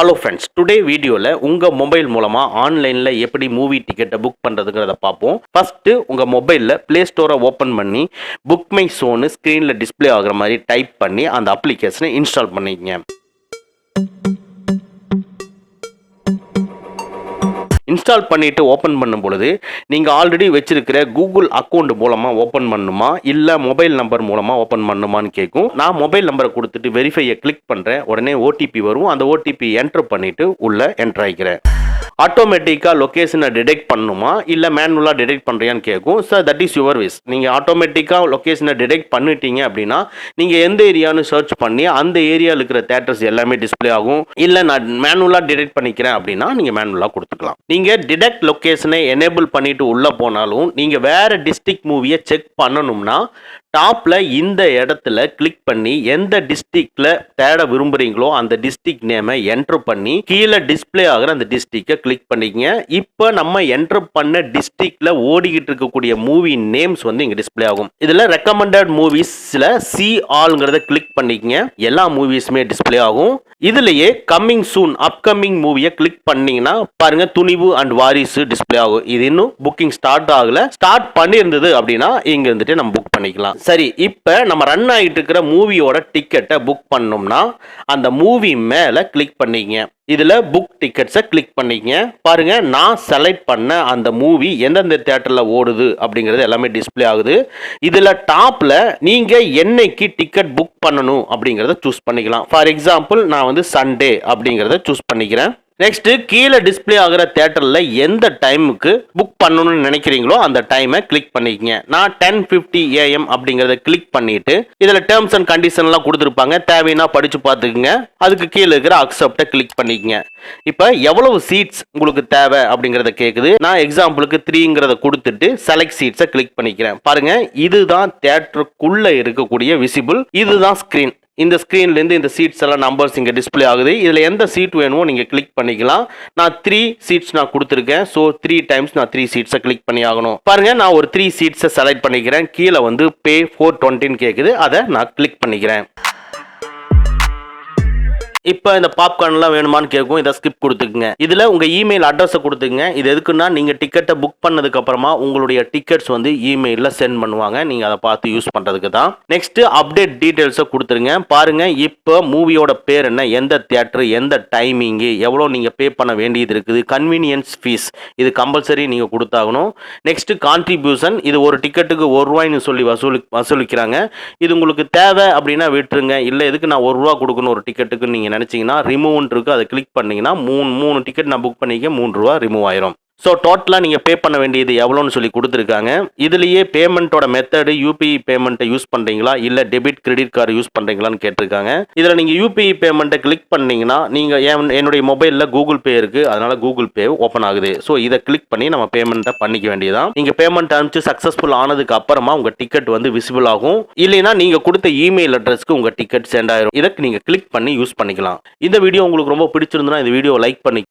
Hello friends, today வீடியோவில் உங்கள் mobile மூலமாக ஆன்லைனில் எப்படி மூவி டிக்கெட்டை புக் பண்ணுறதுங்கிறத பார்ப்போம். ஃபஸ்ட்டு உங்கள் மொபைலில் ப்ளே ஸ்டோரை ஓப்பன் பண்ணி புக்மைஷோன்னு ஸ்க்ரீனில் டிஸ்பிளே ஆகிற மாதிரி டைப் பண்ணி அந்த அப்ளிகேஷனை இன்ஸ்டால் பண்ணிக்கங்க. இன்ஸ்டால் பண்ணிவிட்டு ஓப்பன் பண்ணும் பொழுது நீங்கள் ஆல்ரெடி வச்சிருக்கிற கூகுள் அக்கௌண்ட் மூலமாக ஓப்பன் பண்ணுமா இல்லை மொபைல் நம்பர் மூலமாக ஓப்பன் பண்ணுமான்னு கேட்கும். நான் மொபைல் நம்பரை கொடுத்துட்டு வெரிஃபையை கிளிக் பண்ணுறேன். உடனே ஓடிபி வரும். அந்த ஓடிபி என்டர் பண்ணிவிட்டு உள்ளே என்டர் ஆகிக்கிறேன். ஆட்டோமேட்டிக்காக லொக்கேஷனை டிடெக்ட் பண்ணுமா இல்லை மேனுவலாக டிடெக்ட் பண்ணுறியான்னு கேட்கும். Sir, that is your wish. நீங்கள் ஆட்டோமேட்டிக்காக லொக்கேஷனை டிடெக்ட் பண்ணிட்டீங்க அப்படின்னா நீங்கள் எந்த ஏரியான்னு சர்ச் பண்ணி அந்த ஏரியாவில் இருக்கிற தேட்டர்ஸ் எல்லாமே டிஸ்பிளே ஆகும். இல்லை நான் மேனுவலாக டிடெக்ட் பண்ணிக்கிறேன் அப்படின்னா நீங்கள் மேனுவலாக கொடுத்துக்கலாம். நீங்கள் டிடெக்ட் லொக்கேஷனை எனேபிள் பண்ணிட்டு உள்ளே போனாலும் நீங்கள் வேறு டிஸ்ட்ரிக்ட் மூவியை செக் பண்ணணும்னா டாப்பில் இந்த இடத்துல கிளிக் பண்ணி எந்த டிஸ்ட்ரிக்டில் தேட விரும்புகிறீங்களோ அந்த டிஸ்ட்ரிக்ட் நேமை என்ட்ரு பண்ணி கீழே டிஸ்பிளே ஆகிற அந்த டிஸ்ட்ரிக்டை கிளிக் பண்ணிக்கங்க. இப்போ நம்ம என்ட்ரு பண்ண டிஸ்ட்ரிக்டில் ஓடிக்கிட்டு இருக்கக்கூடிய மூவி நேம்ஸ் வந்து இங்கே டிஸ்பிளே ஆகும். இதில் ரெக்கமெண்டட் மூவிஸில் சி ஆல்ங்கிறத கிளிக் பண்ணிக்கங்க. எல்லா மூவிஸுமே டிஸ்பிளே ஆகும். இதுலேயே கம்மிங் சூன் அப்கமிங் மூவியை கிளிக் பண்ணீங்கன்னா பாருங்க, துணிவு அண்ட் வாரிசு டிஸ்பிளே ஆகும். இது இன்னும் புக்கிங் ஸ்டார்ட் ஆகல. ஸ்டார்ட் பண்ணியிருந்தது அப்படின்னா இங்க இருந்துட்டு நம்ம புக் பண்ணிக்கலாம். சரி, இப்போ நம்ம ரன் ஆகிட்டு இருக்கிற மூவியோட டிக்கெட்டை புக் பண்ணோம்னா அந்த மூவி மேலே கிளிக் பண்ணிக்கங்க. இதில் புக் டிக்கெட்ஸை கிளிக் பண்ணிக்கங்க. பாருங்க, நான் செலக்ட் பண்ண அந்த மூவி எந்தெந்த தியேட்டரில் ஓடுது அப்படிங்கிறது எல்லாமே டிஸ்பிளே ஆகுது. இதில் டாப்பில் நீங்கள் என்னைக்கு டிக்கெட் புக் பண்ணணும் அப்படிங்கிறத சூஸ் பண்ணிக்கலாம். ஃபார் எக்ஸாம்பிள் நான் வந்து சண்டே அப்படிங்கிறத சூஸ் பண்ணிக்கிறேன். நெக்ஸ்ட், கீழே டிஸ்பிளே ஆகிற தியேட்டரில் எந்த டைமுக்கு புக் பண்ணணும்னு நினைக்கிறீங்களோ அந்த டைமை கிளிக் பண்ணிக்கங்க. நான் 10:50 AM அப்படிங்கிறத கிளிக் பண்ணிட்டு இதில் டேர்ம்ஸ் அண்ட் கண்டிஷன்லாம் கொடுத்துருப்பாங்க. தேவைன்னா படித்து பார்த்துக்குங்க. அதுக்கு கீழே இருக்கிற அக்செப்டை கிளிக் பண்ணிக்கங்க. இப்போ எவ்வளவு சீட்ஸ் உங்களுக்கு தேவை அப்படிங்கிறத கேட்குது. நான் எக்ஸாம்பிளுக்கு 3ங்கிறத கொடுத்துட்டு செலக்ட் சீட்ஸை கிளிக் பண்ணிக்கிறேன். பாருங்க, இதுதான் தியேட்டருக்குள்ளே இருக்கக்கூடிய விசிபிள். இதுதான் ஸ்க்ரீன். இந்த ஸ்க்ரீன்லேருந்து இந்த சீட்ஸ் எல்லாம் நம்பர்ஸ் இங்கே டிஸ்பிளே ஆகுது. இதில் எந்த சீட் வேணுமோ நீங்கள் கிளிக் பண்ணிக்கலாம். நான் 3 சீட்ஸ் நான் கொடுத்துருக்கேன். ஸோ 3 டைம்ஸ் நான் 3 சீட்ஸை கிளிக் பண்ணி ஆகணும். பாருங்க, நான் ஒரு 3 சீட்ஸை செலக்ட் பண்ணிக்கிறேன். கீழே வந்து பே 420 கேட்குது. அதை நான் கிளிக் பண்ணிக்கிறேன். இப்போ இந்த பாப்கார்ன்லாம் வேணுமான்னு கேட்கும். இதை ஸ்கிப் கொடுத்துக்குங்க. இதில் உங்கள் இமெயில் அட்ரஸை கொடுத்துக்குங்க. இது எதுக்குன்னா நீங்கள் டிக்கெட்டை புக் பண்ணதுக்கு அப்புறமா உங்களுடைய டிக்கெட்ஸ் வந்து இமெயிலில் சென்ட் பண்ணுவாங்க. நீங்கள் அதை பார்த்து யூஸ் பண்ணுறதுக்கு தான். நெக்ஸ்ட், அப்டேட் டீட்டெயில்ஸை கொடுத்துருங்க. பாருங்க, இப்போ மூவியோட பேர் என்ன, எந்த தியேட்டர், எந்த டைமிங்கு, எவ்வளோ நீங்கள் பே பண்ண வேண்டியது இருக்குது, கன்வீனியன்ஸ் ஃபீஸ் இது கம்பல்சரி நீங்கள் கொடுத்தாகணும். Next, contribution. இது ஒரு டிக்கெட்டுக்கு ₹1 சொல்லி வசூலிக்கிறாங்க. இது உங்களுக்கு தேவை அப்படின்னா விட்டுருங்க. இல்லை எதுக்கு நான் ₹1 கொடுக்கணும் ஒரு டிக்கெட்டுக்கு நீங்கள் நினைச்சீங்கன்னா ரிமூவ் இருக்கு. அதை கிளிக் பண்ணீங்கன்னா மூணு டிக்கெட் நான் புக் பண்ணிக்க ₹3 ரிமூவ் ஆயிரும். ஸோ டோட்டலாக நீங்கள் பே பண்ண வேண்டியது எவ்வளோன்னு சொல்லி கொடுத்துருக்காங்க. இதுலேயே பேமெண்ட்டோட மெத்தடு யூபிஐ பேமெண்ட்டை யூஸ் பண்ணுறீங்களா இல்லை டெபிட் கிரெடிட் கார்டு யூஸ் பண்ணுறீங்களான்னு கேட்டிருக்காங்க. இதில் நீங்கள் யூபிஐ பேமெண்ட்டை கிளிக் பண்ணிங்கன்னா நீங்கள் என்னுடைய மொபைலில் கூகுள் பே இருக்குது, அதனால் கூகுள் பே ஓப்பன் ஆகுது. ஸோ இதை கிளிக் பண்ணி நம்ம பேமெண்ட்டை பண்ணிக்க வேண்டியதான். நீங்கள் பேமெண்ட் அனுப்பிச்சு சக்ஸஸ்ஃபுல் ஆனதுக்கு அப்புறமா உங்கள் டிக்கெட் வந்து விசிபிள் ஆகும். இல்லைன்னா நீங்கள் கொடுத்த இமெயில் அட்ரஸ்க்கு உங்கள் டிக்கெட் சென்ட் ஆயிரும். இதை நீங்கள் கிளிக் பண்ணி யூஸ் பண்ணிக்கலாம். இந்த வீடியோ உங்களுக்கு ரொம்ப பிடிச்சிருந்ததுன்னா இந்த வீடியோ லைக் பண்ணி